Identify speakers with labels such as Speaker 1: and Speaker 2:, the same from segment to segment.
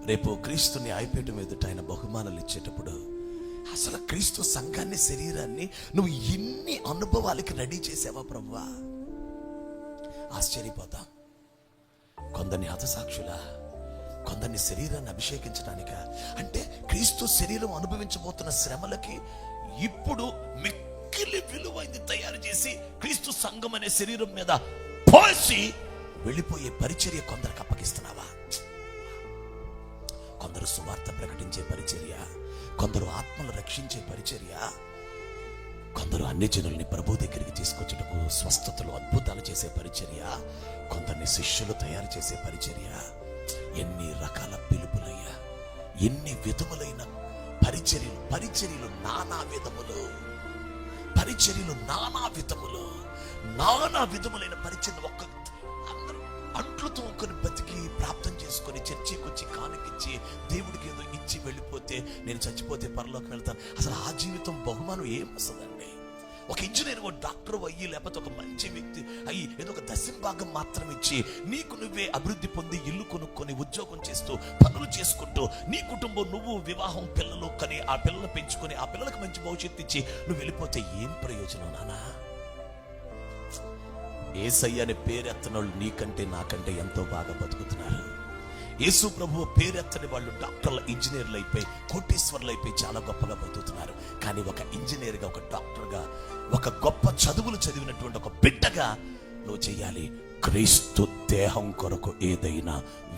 Speaker 1: రేపు క్రీస్తు న్యాయపీఠం ఎదుట ఆయన బహుమానాలు ఇచ్చేటప్పుడు అసలు క్రీస్తు సంఘాన్ని, శరీరాన్ని నువ్వు ఎన్ని అనుభవాలకి రెడీ చేసావా ప్రభువా? ఆశ్చర్యపోతాం. కొందరిని హతసాక్షుల, కొందరిని శరీరాన్ని అభిషేకించడానిక. అంటే క్రీస్తు శరీరం అనుభవించబోతున్న శ్రమలకి ఇప్పుడు మిక్కిలి విలువైంది తయారు చేసి క్రీస్తు సంఘం అనే శరీరం మీద పోసి వెళ్ళిపోయే పరిచర్య కొందరికి అప్పగిస్తున్నావా? కొందరు సువార్త ప్రకటించే పరిచర్య, కొందరు ఆత్మలు రక్షించే పరిచర్య, కొందరు అన్ని జనుల్ని ప్రభు దగ్గరికి తీసుకొచ్చుటకు స్వస్థతలు, అద్భుతాలు చేసే పరిచర్య, కొందరిని శిష్యులు తయారు చేసే పరిచర్య. ఎన్ని రకాల పిలుపులయ్యా, ఎన్ని విధములైన పరిచర్యలు. పరిచర్యలు నానా విధములు, పరిచర్యలు నానా విధములు, నానా విధములైన పరిచర్యలు. ఒక్క అందరూ అంట్లతో ఒకరిని బతికి ప్రార్థన చేసుకొని చర్చికి వచ్చి కానుకిచ్చి దేవుడికి ఏదో ఇచ్చి వెళ్ళిపోతే, నేను చచ్చిపోతే పరలోకి వెళ్తాను. అసలు ఆ జీవితం బహుమానం ఏం వస్తుందండి? ఒక ఇంజనీర్, ఒక డాక్టర్ అయ్యి, లేకపోతే ఒక మంచి వ్యక్తి అయ్యి ఏదో ఒక దశంభాగం మాత్రం ఇచ్చి నీకు నువ్వే అభివృద్ధి పొంది ఇల్లు కొనుక్కొని ఉద్యోగం చేస్తూ పనులు చేసుకుంటూ నీ కుటుంబం, నువ్వు వివాహం, పిల్లలు కని ఆ పిల్లలు పెంచుకొని ఆ పిల్లలకు మంచి భవిష్యత్తు ఇచ్చి నువ్వు వెళ్ళిపోతే ఏం ప్రయోజనం నానా? యేసయ్య అనే పేరెత్తని వాళ్ళు నీకంటే నాకంటే ఎంతో బాగా బతుకుతున్నారు. యేసు ప్రభువు పేరెత్తని వాళ్ళు డాక్టర్ల, ఇంజనీర్లు అయిపోయి, కోటీశ్వర్లు అయిపోయి చాలా గొప్పగా బతుకుతున్నారు. కానీ ఒక ఇంజనీర్గా, ఒక డాక్టర్గా, ఒక గొప్ప చదువులు చదివినటువంటి ఒక బిడ్డగా నువ్వు చెయ్యాలి. క్రీస్తు దేహం కొరకు ఏదైనా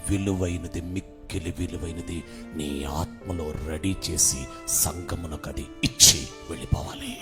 Speaker 1: విలువైనది, మిక్కిలి విలువైనది నీ ఆత్మలో రెడీ చేసి సంఘమునకు అది ఇచ్చి వెళ్ళిపోవాలి.